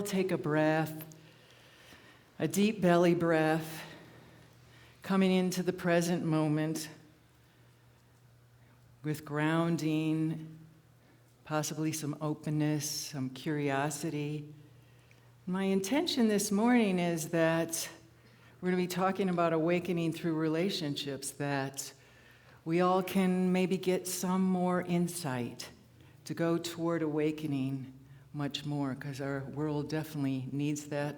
all take a breath, a deep belly breath, coming into the present moment with grounding, possibly some openness, some curiosity. My intention this morning is that we're going to be talking about awakening through relationships, that we all can maybe get some more insight to go toward awakening much more, because our world definitely needs that,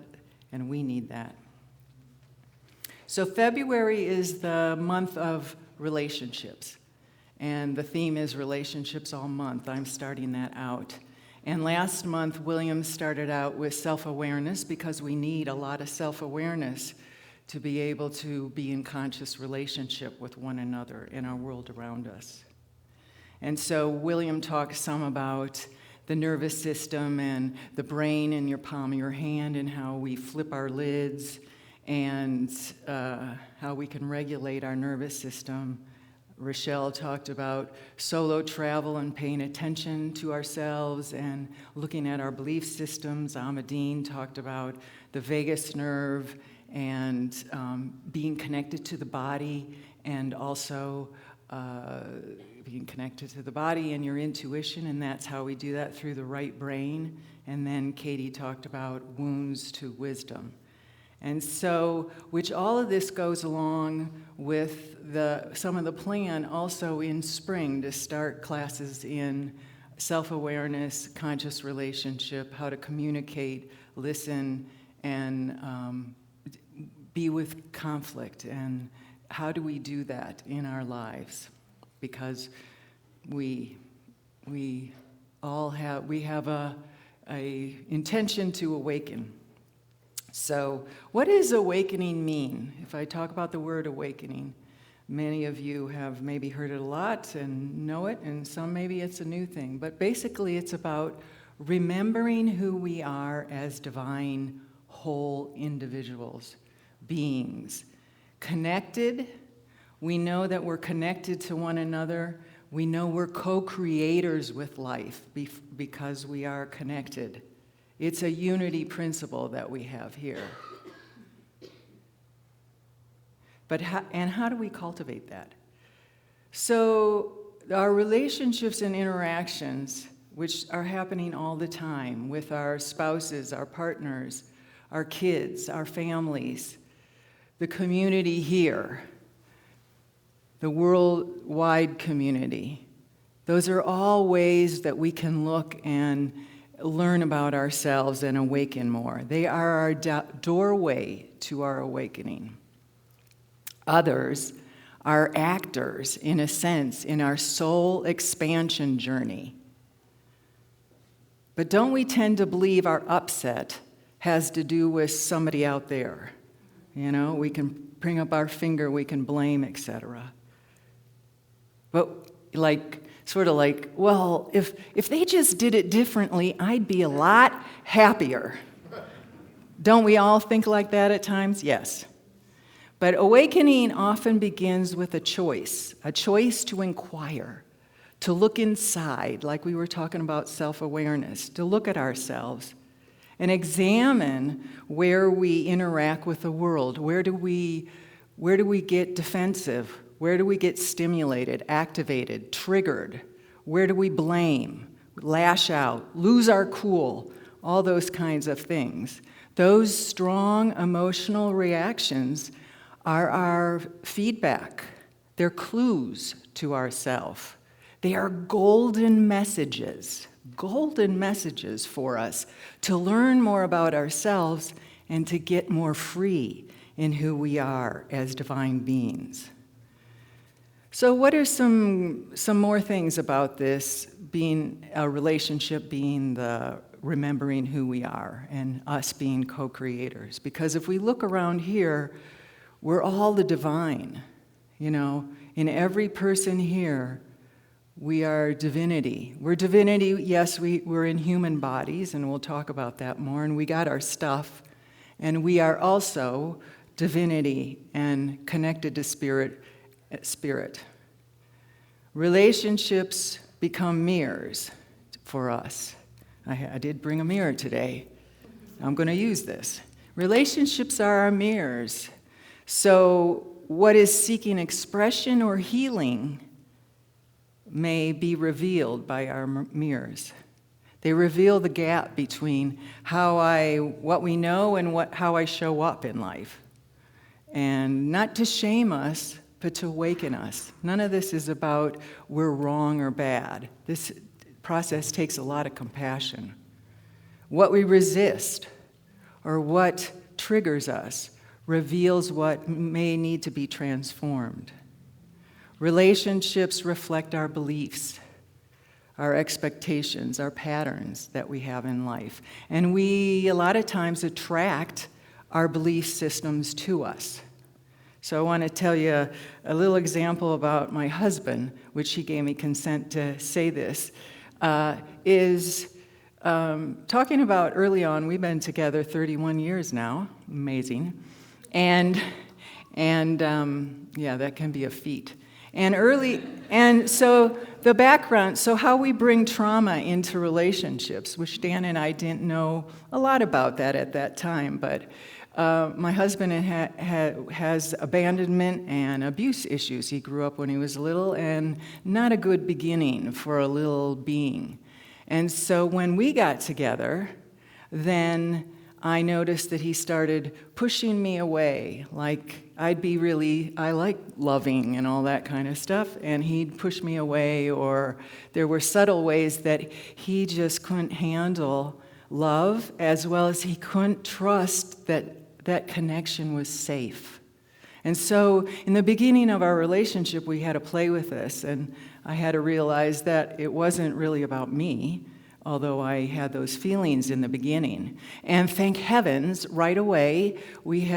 and we need that. So February is the month of relationships, and the theme is relationships all month. I'm starting that out. And last month, William started out with self-awareness, because we need a lot of self-awareness to be able to be in conscious relationship with one another in our world around us. And so William talked some about the nervous system and the brain in your palm of your hand, and how we flip our lids, and how we can regulate our nervous system. Rochelle talked about solo travel and paying attention to ourselves and looking at our belief systems. Ahmadine talked about the vagus nerve and being connected to the body, and also being connected to the body and your intuition, and that's how we do that, through the right brain. And then Katie talked about wounds to wisdom. And so, which all of this goes along with some of the plan also in spring to start classes in self-awareness, conscious relationship, how to communicate, listen, and be with conflict, and how do we do that in our lives? Because we have a intention to awaken. So what does awakening mean? If I talk about the word awakening, many of you have maybe heard it a lot and know it, and some maybe it's a new thing. But basically it's about remembering who we are as divine, whole individuals, beings, connected. We know that we're connected to one another. We know we're co-creators with life because we are connected. It's a unity principle that we have here. But how do we cultivate that? So our relationships and interactions, which are happening all the time with our spouses, our partners, our kids, our families, the community here, the worldwide community, those are all ways that we can look and learn about ourselves and awaken more. They are our doorway to our awakening. Others are actors, in a sense, in our soul expansion journey. But don't we tend to believe our upset has to do with somebody out there? You know, we can bring up our finger, we can blame, etc. But sort of like, well, if they just did it differently, I'd be a lot happier. Don't we all think like that at times? Yes. But awakening often begins with a choice to inquire, to look inside, like we were talking about self-awareness, to look at ourselves and examine where we interact with the world. Where do we get defensive? Where do we get stimulated, activated, triggered? Where do we blame, lash out, lose our cool? All those kinds of things. Those strong emotional reactions are our feedback. They're clues to ourself. They are golden messages for us to learn more about ourselves and to get more free in who we are as divine beings. So what are some more things about this being a relationship, being the remembering who we are, and us being co-creators? Because if we look around here, we're all the divine. You know, in every person here, we are divinity. We're divinity, yes, we're in human bodies, and we'll talk about that more, and we got our stuff, and we are also divinity and connected to spirit. Relationships become mirrors for us. I did bring a mirror today. I'm going to use this. Relationships are our mirrors. So what is seeking expression or healing may be revealed by our mirrors. They reveal the gap between what we know and how I show up in life. And not to shame us, but to awaken us. None of this is about we're wrong or bad. This process takes a lot of compassion. What we resist or what triggers us reveals what may need to be transformed. Relationships reflect our beliefs, our expectations, our patterns that we have in life. And we, a lot of times, attract our belief systems to us. So I want to tell you a little example about my husband, which he gave me consent to say this, is talking about early on. We've been together 31 years now, amazing. And that can be a feat. And so the background, so how we bring trauma into relationships, which Dan and I didn't know a lot about that at that time, but my husband has abandonment and abuse issues. He grew up when he was little, and not a good beginning for a little being. And so when we got together, then I noticed that he started pushing me away. Like, I like loving and all that kind of stuff, and he'd push me away, or there were subtle ways that he just couldn't handle love, as well as he couldn't trust that connection was safe. And so in the beginning of our relationship, we had to play with this, and I had to realize that it wasn't really about me, although I had those feelings in the beginning. And thank heavens, right away, we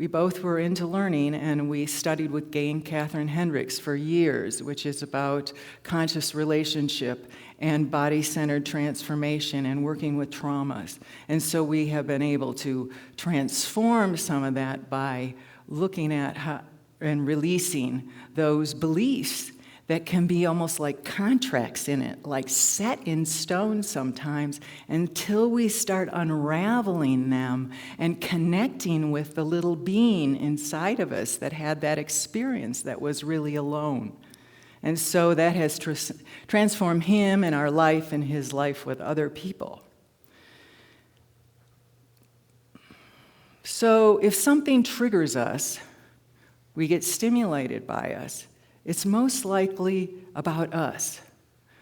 both were into learning, and we studied with Gay and Catherine Hendricks for years, which is about conscious relationship and body-centered transformation and working with traumas. And so we have been able to transform some of that by looking at how and releasing those beliefs that can be almost like contracts in it, like set in stone sometimes, until we start unraveling them and connecting with the little being inside of us that had that experience that was really alone. And so that has transformed him and our life and his life with other people. So if something triggers us, we get stimulated by us, it's most likely about us,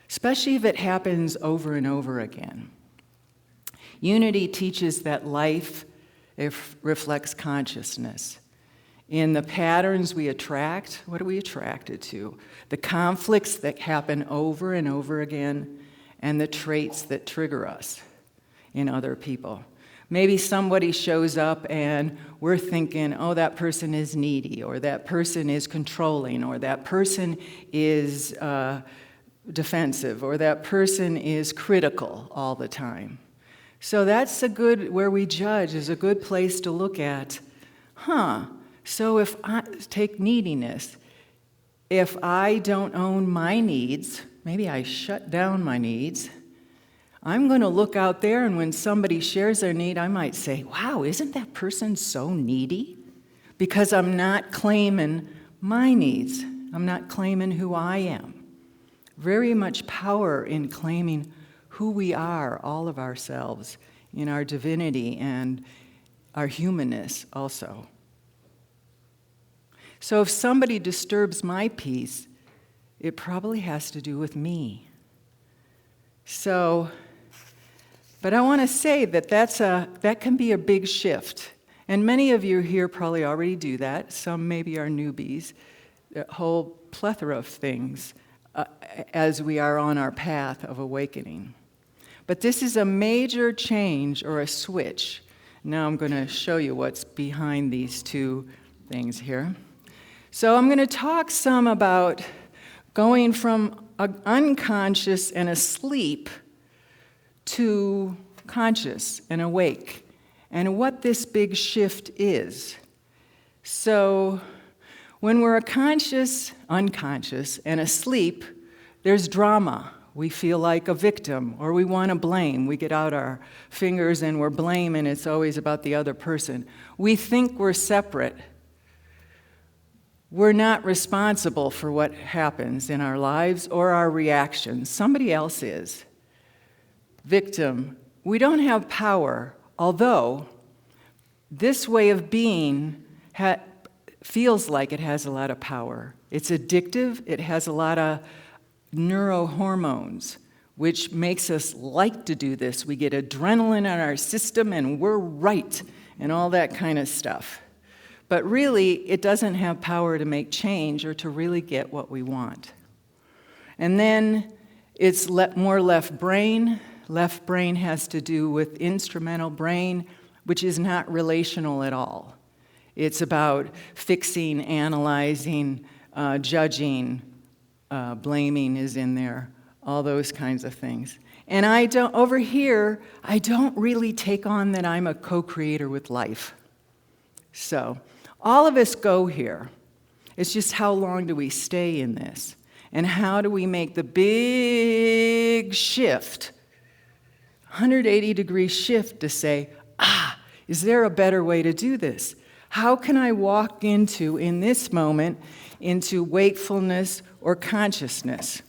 especially if it happens over and over again. Unity teaches that life reflects consciousness. In the patterns we attract, what are we attracted to? The conflicts that happen over and over again, and the traits that trigger us in other people. Maybe somebody shows up and we're thinking, oh, that person is needy, or that person is controlling, or that person is defensive, or that person is critical all the time. So that's where we judge is a good place to look at, so if I take neediness, if I don't own my needs, maybe I shut down my needs, I'm going to look out there, and when somebody shares their need, I might say, wow, isn't that person so needy? Because I'm not claiming my needs. I'm not claiming who I am. Very much power in claiming who we are, all of ourselves, in our divinity and our humanness also. So if somebody disturbs my peace, it probably has to do with me. But I want to say that can be a big shift. And many of you here probably already do that. Some maybe are newbies. A whole plethora of things as we are on our path of awakening. But this is a major change or a switch. Now I'm going to show you what's behind these two things here. So I'm going to talk some about going from unconscious and asleep to conscious and awake, and what this big shift is. So when we're unconscious, and asleep, there's drama. We feel like a victim, or we want to blame. We get out our fingers and we're blaming. It's always about the other person. We think we're separate. We're not responsible for what happens in our lives or our reactions. Somebody else is. Victim. We don't have power, although this way of being feels like it has a lot of power. It's addictive. It has a lot of neurohormones, which makes us like to do this. We get adrenaline in our system and we're right and all that kind of stuff. But really, it doesn't have power to make change or to really get what we want. And then it's more left brain. Left brain has to do with instrumental brain, which is not relational at all. It's about fixing, analyzing, judging, blaming is in there, all those kinds of things. And over here, I don't really take on that I'm a co-creator with life. So, all of us go here. It's just how long do we stay in this? And how do we make the big shift, 180-degree shift to say, is there a better way to do this? How can I walk in this moment, into wakefulness or consciousness?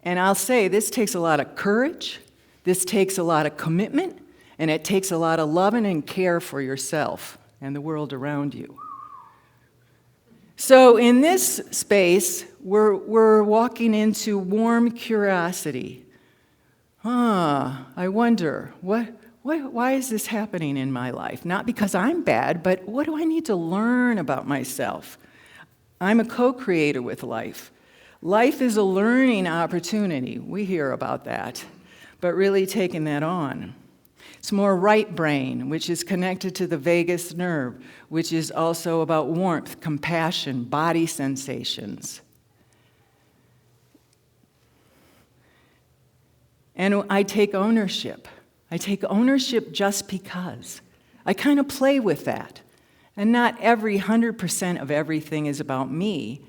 And I'll say this takes a lot of courage, this takes a lot of commitment, and it takes a lot of loving and care for yourself and the world around you. So in this space, we're walking into warm curiosity. I wonder, why is this happening in my life? Not because I'm bad, but what do I need to learn about myself? I'm a co-creator with life. Life is a learning opportunity. We hear about that, but really taking that on. It's more right brain, which is connected to the vagus nerve, which is also about warmth, compassion, body sensations. And I take ownership. I take ownership just because. I kind of play with that. And not every 100% of everything is about me,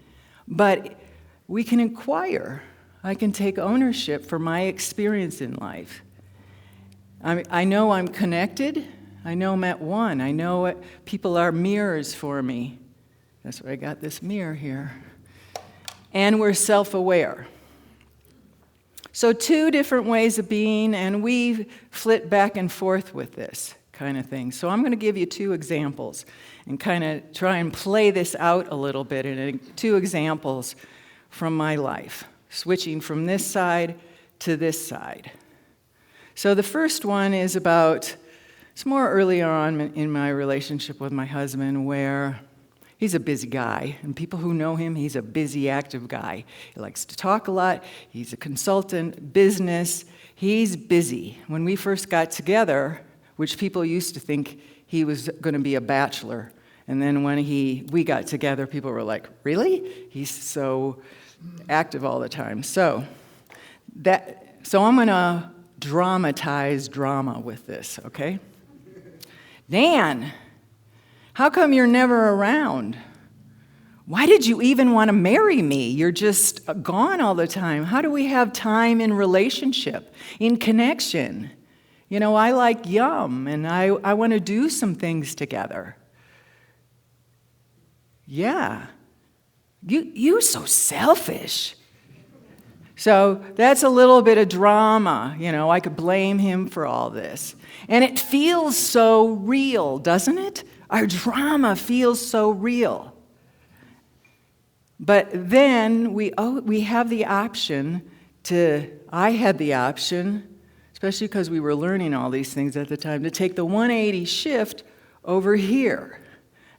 but we can inquire. I can take ownership for my experience in life. I know I'm connected. I know I'm at one. I know people are mirrors for me. That's why I got this mirror here. And we're self-aware. So 2 different ways of being, and we flit back and forth with this kind of thing. So I'm going to give you 2 examples and kind of try and play this out a little bit in 2 examples from my life, switching from this side to this side. So the first one is it's more early on in my relationship with my husband, where he's a busy guy, and people who know him, he's a busy, active guy. He likes to talk a lot. He's a consultant, business. He's busy. When we first got together, which people used to think he was going to be a bachelor, and then when we got together, people were like, really? He's so active all the time. So I'm going to dramatize drama with this, okay? Dan, how come you're never around? Why did you even want to marry me? You're just gone all the time. How do we have time in relationship, in connection? You know, I like yum, and I want to do some things together. Yeah. You so selfish. So that's a little bit of drama. You know, I could blame him for all this. And it feels so real, doesn't it? Our drama feels so real. But then we have the option I had the option, especially because we were learning all these things at the time, to take the 180 shift over here.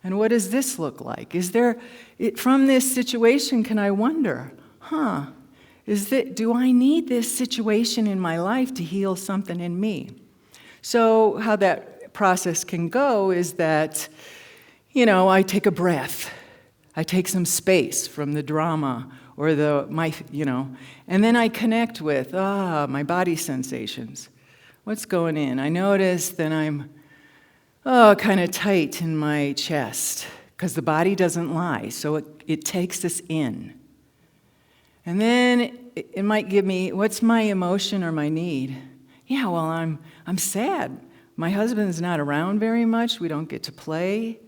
And what does this look like? From this situation, can I wonder, do I need this situation in my life to heal something in me? So how that process can go is that, I take a breath. I take some space from the drama or and then I connect with, my body sensations. What's going in? I notice that I'm, kind of tight in my chest, because the body doesn't lie, so it takes us in. And then it might give me, what's my emotion or my need? Yeah, well, I'm sad. My husband's not around very much. We don't get to play.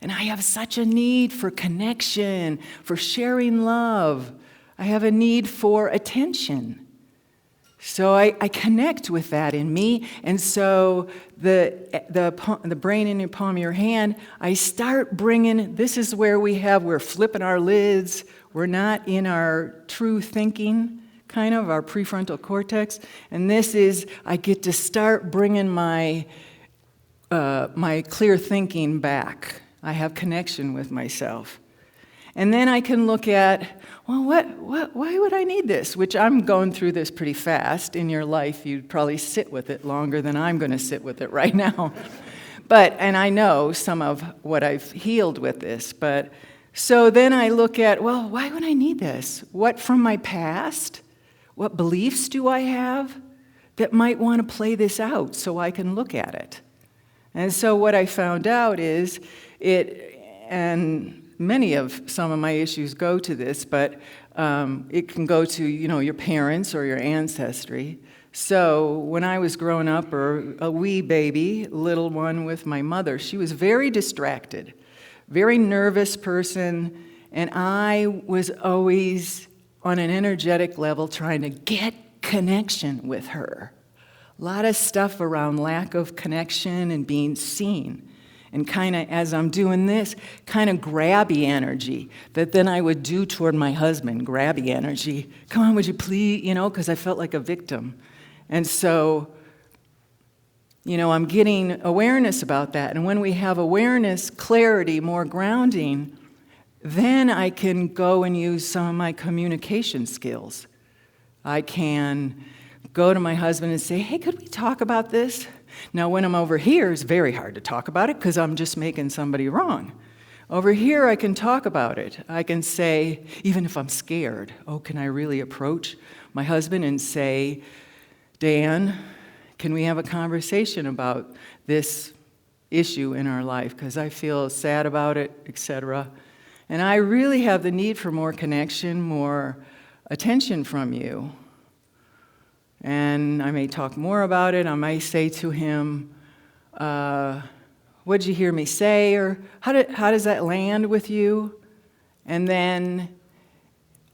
And I have such a need for connection, for sharing love. I have a need for attention. So I connect with that in me. And so the brain in the palm of your hand, I start bringing, this is where we're flipping our lids. We're not in our true thinking, kind of, our prefrontal cortex. And this is, I get to start bringing my clear thinking back. I have connection with myself. And then I can look at, well, why would I need this? Which I'm going through this pretty fast. In your life, you'd probably sit with it longer than I'm going to sit with it right now. And I know some of what I've healed with this. So then I look at, well, why would I need this? What from my past? What beliefs do I have that might want to play this out so I can look at it? And so what I found out is and some of my issues go to this, but it can go to, your parents or your ancestry. So when I was growing up, or a wee baby, little one with my mother, she was very distracted, very nervous person, and I was always on an energetic level trying to get connection with her. A lot of stuff around lack of connection and being seen. And kind of, as I'm doing this, kind of grabby energy that then I would do toward my husband, grabby energy. Come on, would you please, because I felt like a victim. And so, I'm getting awareness about that. And when we have awareness, clarity, more grounding, then I can go and use some of my communication skills. I can go to my husband and say, hey, could we talk about this? Now, when I'm over here, it's very hard to talk about it because I'm just making somebody wrong. Over here, I can talk about it. I can say, even if I'm scared, can I really approach my husband and say, Dan, can we have a conversation about this issue in our life? Because I feel sad about it, etc. And I really have the need for more connection, more attention from you. And I may talk more about it. I may say to him, what'd you hear me say? Or how does that land with you? And then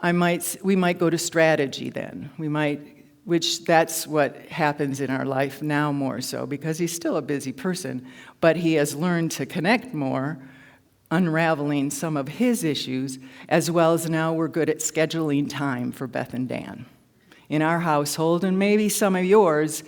we might go to strategy then. Which that's what happens in our life now more so, because he's still a busy person, but he has learned to connect more, unraveling some of his issues, as well as now we're good at scheduling time for Beth and Dan. In our household, and maybe some of yours,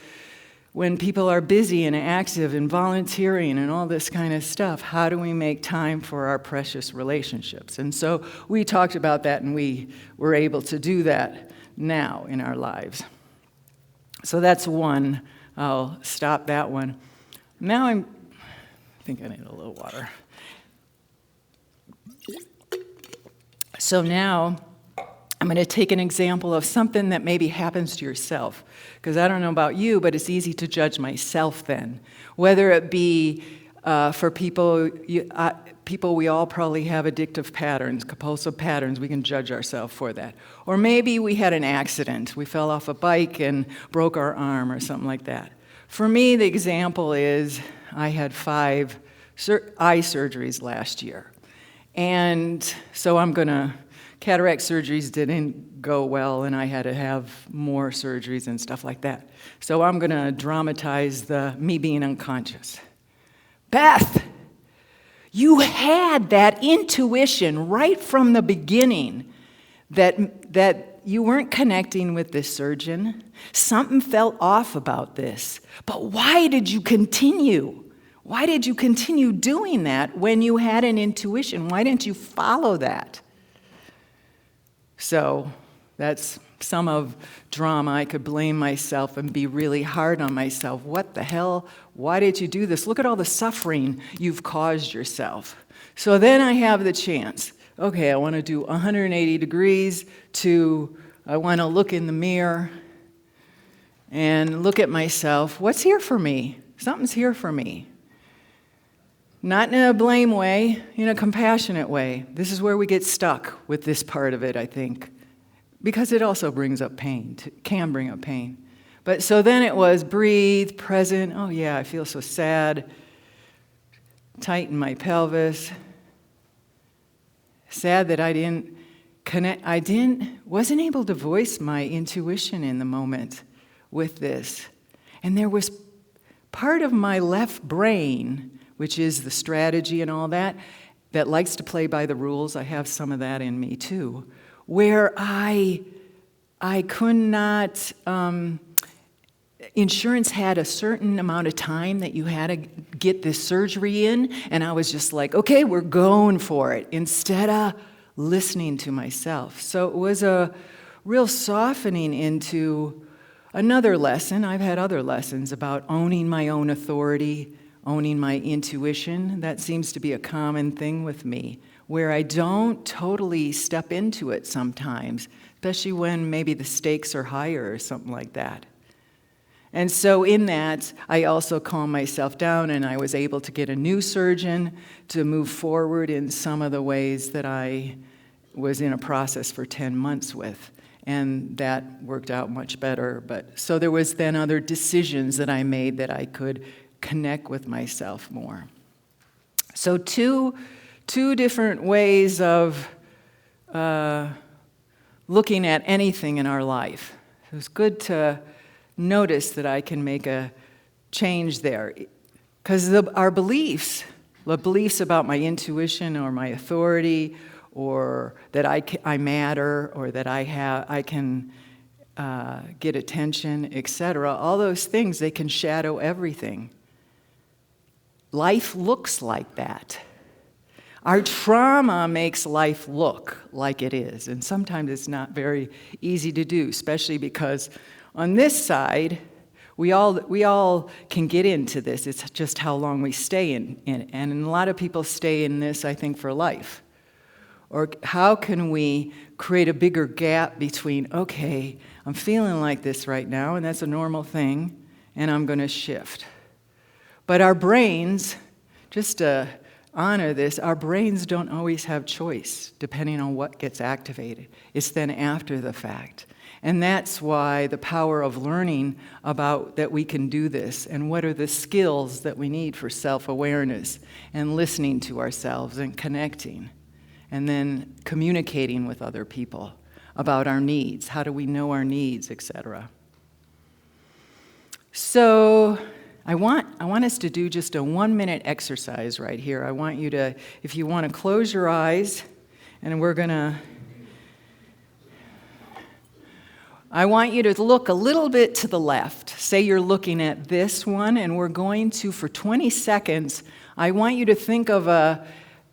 when people are busy and active and volunteering and all this kind of stuff, how do we make time for our precious relationships? And so we talked about that, and we were able to do that now in our lives. So that's one. I'll stop that one. Now I think I need a little water. So now I'm going to take an example of something that maybe happens to yourself, because I don't know about you, but it's easy to judge myself then. Whether it be for people, we all probably have addictive patterns, compulsive patterns. We can judge ourselves for that. Or maybe we had an accident. We fell off a bike and broke our arm or something like that. For me, the example is I had 5 eye surgeries last year. And so cataract surgeries didn't go well, and I had to have more surgeries and stuff like that. So I'm going to dramatize me being unconscious. Beth, you had that intuition right from the beginning that you weren't connecting with this surgeon. Something felt off about this. But why did you continue? Why did you continue doing that when you had an intuition? Why didn't you follow that? So that's some of drama. I could blame myself and be really hard on myself. What the hell? Why did you do this? Look at all the suffering you've caused yourself. So then I have the chance. Okay, I want to do 180 degrees to, I want to look in the mirror and look at myself. What's here for me? Something's here for me. Not in a blame way, in a compassionate way. This is where we get stuck with this part of it, I think. because it also brings up pain, can bring up pain. But so then it was breathe, present. Oh yeah, I feel so sad. Tighten my pelvis. Sad that I didn't connect. Wasn't able to voice my intuition in the moment with this. And there was part of my left brain, which is the strategy and all that likes to play by the rules. I have some of that in me too, where I could not. Insurance had a certain amount of time that you had to get this surgery in, and I was just like, okay, we're going for it, instead of listening to myself. So it was a real softening into another lesson. I've had other lessons about owning my own authority, owning my intuition. That seems to be a common thing with me, where I don't totally step into it sometimes, especially when maybe the stakes are higher or something like that. And so in that, I also calmed myself down, and I was able to get a new surgeon to move forward in some of the ways that I was in a process for 10 months with. And that worked out much better. But so there was then other decisions that I made that I could connect with myself more. So two different ways of looking at anything in our life. It was good to notice that I can make a change there. Because our beliefs, the beliefs about my intuition or my authority, or that I matter, or that I can get attention, etc., all those things, they can shadow everything. Life looks like that. Our trauma makes life look like it is, and sometimes it's not very easy to do, especially because on this side, we all can get into this. It's just how long we stay in it. And a lot of people stay in this, I think, for life. Or how can we create a bigger gap between, okay, I'm feeling like this right now, and that's a normal thing, and I'm going to shift. But our brains, just to honor this, our brains don't always have choice, depending on what gets activated. It's then after the fact. And that's why the power of learning about that we can do this, and what are the skills that we need for self-awareness, and listening to ourselves, and connecting, and then communicating with other people about our needs. How do we know our needs, etc. So I want us to do just a 1-minute exercise right here. I want you to, if you want to close your eyes, and I want you to look a little bit to the left. Say you're looking at this one, and we're going to, for 20 seconds, I want you to think of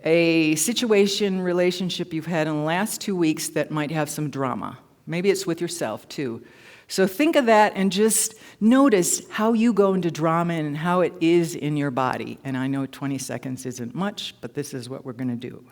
a situation, relationship you've had in the last 2 weeks that might have some drama. Maybe it's with yourself, too. So think of that and just notice how you go into drama and how it is in your body. And I know 20 seconds isn't much, but this is what we're going to do.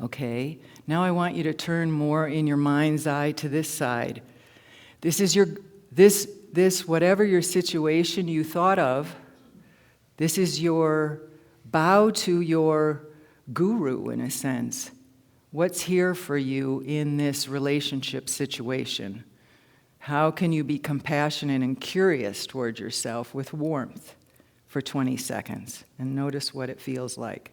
Okay, now I want you to turn more in your mind's eye to this side. This is this whatever your situation you thought of, this is your bow to your guru in a sense. What's here for you in this relationship situation? How can you be compassionate and curious toward yourself with warmth for 20 seconds? And notice what it feels like.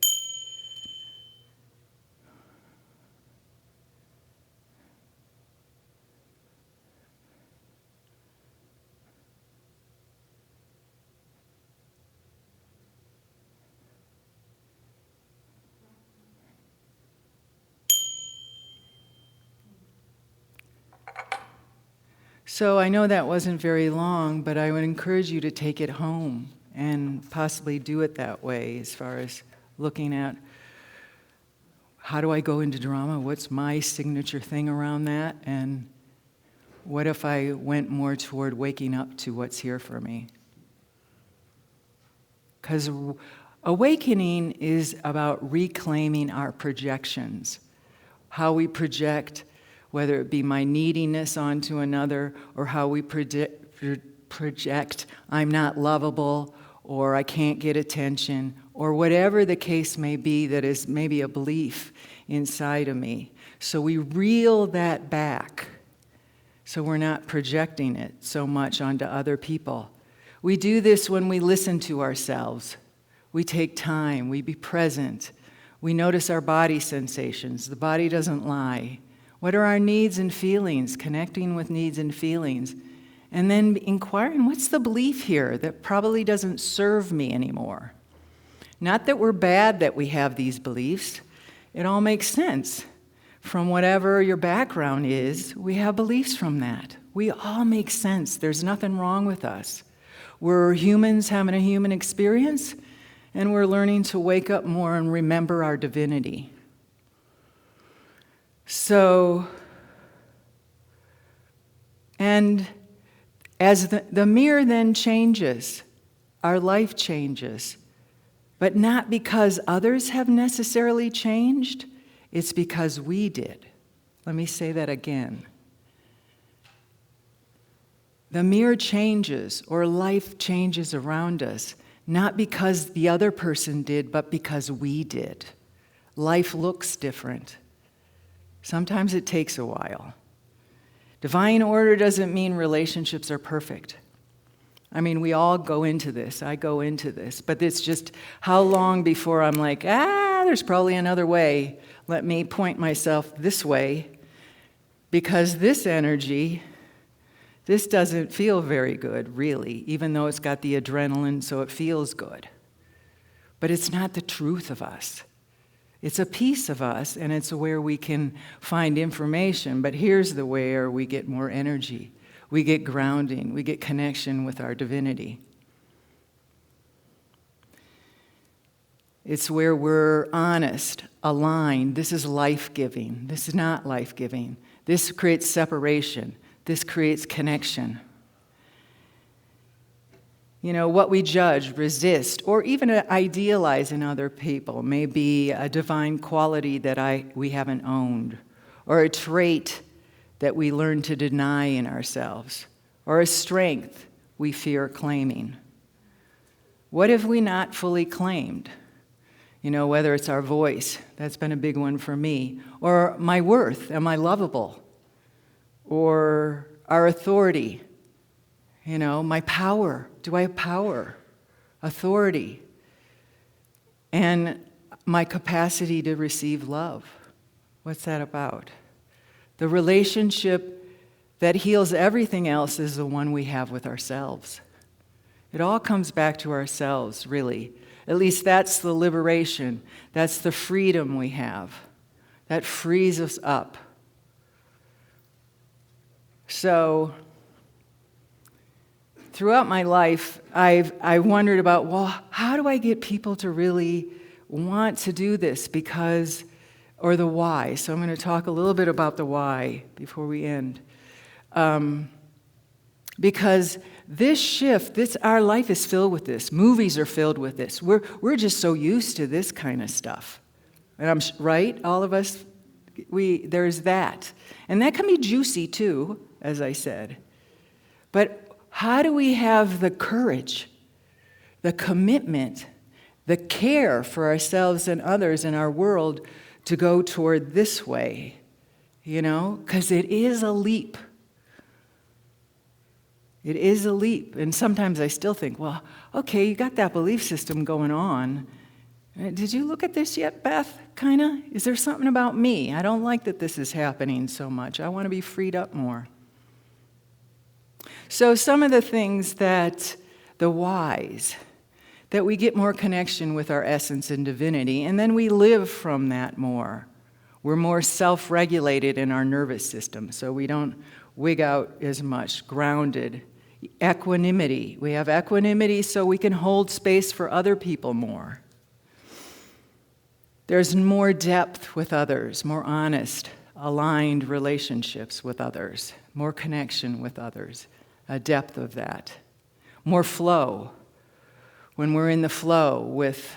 So I know that wasn't very long, but I would encourage you to take it home and possibly do it that way as far as looking at how do I go into drama, what's my signature thing around that, and what if I went more toward waking up to what's here for me? Because awakening is about reclaiming our projections, how we project, whether it be my neediness onto another, or how we project I'm not lovable, or I can't get attention, or whatever the case may be that is maybe a belief inside of me. So we reel that back so we're not projecting it so much onto other people. We do this when we listen to ourselves. We take time, we be present. We notice our body sensations. The body doesn't lie. What are our needs and feelings? Connecting with needs and feelings. And then inquiring, what's the belief here that probably doesn't serve me anymore? Not that we're bad that we have these beliefs. It all makes sense. From whatever your background is, we have beliefs from that. We all make sense. There's nothing wrong with us. We're humans having a human experience, and we're learning to wake up more and remember our divinity. So, and as the mirror then changes, our life changes, but not because others have necessarily changed, it's because we did. Let me say that again. The mirror changes, or life changes around us, not because the other person did, but because we did. Life looks different. Sometimes it takes a while. Divine order doesn't mean relationships are perfect. I mean, we all go into this. I go into this. But it's just how long before I'm like, there's probably another way. Let me point myself this way. Because this energy, this doesn't feel very good, really, even though it's got the adrenaline, so it feels good. But it's not the truth of us. It's a piece of us, and it's where we can find information. But here's the where we get more energy. We get grounding. We get connection with our divinity. It's where we're honest, aligned. This is life-giving. This is not life-giving. This creates separation. This creates connection. You know, what we judge, resist, or even idealize in other people may be a divine quality that we haven't owned, or a trait that we learn to deny in ourselves, or a strength we fear claiming. What have we not fully claimed? You know, whether it's our voice, that's been a big one for me, or my worth, am I lovable? Or our authority, you know, my power, do I have power, authority, and my capacity to receive love? What's that about? The relationship that heals everything else is the one we have with ourselves. It all comes back to ourselves, really. At least that's the liberation. That's the freedom we have. That frees us up. So, throughout my life, I've wondered about, well, how do I get people to really want to do this? Or the why. So I'm going to talk a little bit about the why before we end. Because this shift, our life is filled with this. Movies are filled with this. We're just so used to this kind of stuff. And I'm right, all of us, there's that. And that can be juicy too, as I said. But how do we have the courage, the commitment, the care for ourselves and others in our world to go toward this way? You know, because it is a leap. It is a leap. And sometimes I still think, well, okay, you got that belief system going on. Did you look at this yet, Beth? Kind of? Is there something about me? I don't like that this is happening so much. I want to be freed up more. So some of the things that the whys, that we get more connection with our essence and divinity, and then we live from that more. We're more self-regulated in our nervous system, so we don't wig out as much, grounded. Equanimity. We have equanimity so we can hold space for other people more. There's more depth with others, more honest, aligned relationships with others, more connection with others, a depth of that. More flow. When we're in the flow with,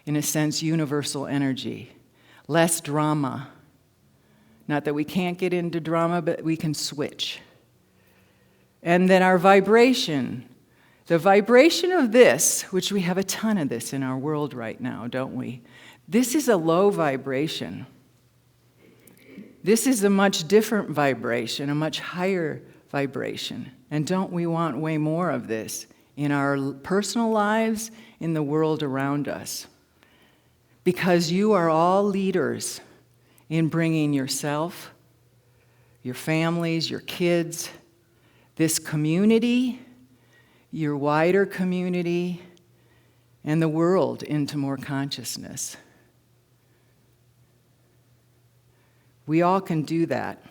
in a sense, universal energy. Less drama. Not that we can't get into drama, but we can switch. And then our vibration, the vibration of this, which we have a ton of this in our world right now, don't we? This is a low vibration. This is a much different vibration, a much higher vibration. And don't we want way more of this in our personal lives, in the world around us? Because you are all leaders in bringing yourself, your families, your kids, this community, your wider community, and the world into more consciousness. We all can do that.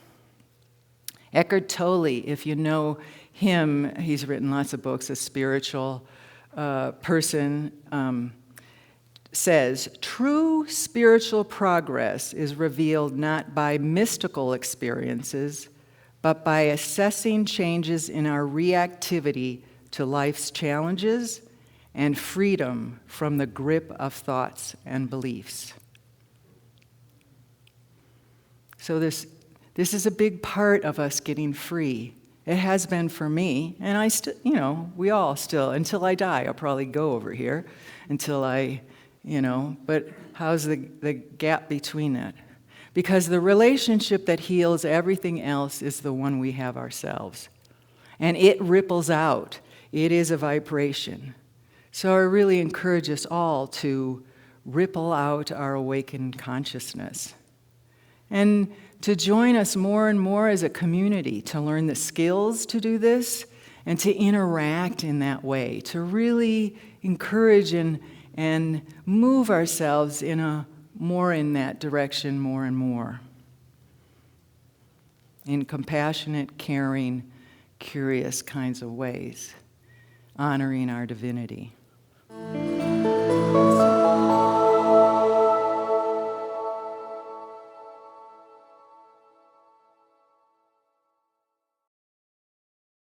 Eckhart Tolle, if you know him, he's written lots of books, a spiritual person, says, true spiritual progress is revealed not by mystical experiences, but by assessing changes in our reactivity to life's challenges and freedom from the grip of thoughts and beliefs. So this is a big part of us getting free. It has been for me, and I still, we all still, until I die, I'll probably go over here until I, but how's the gap between that? Because the relationship that heals everything else is the one we have ourselves. And it ripples out. It is a vibration. So I really encourage us all to ripple out our awakened consciousness. And to join us more and more as a community, to learn the skills to do this, and to interact in that way, to really encourage and move ourselves more in that direction more and more. In compassionate, caring, curious kinds of ways, honoring our divinity.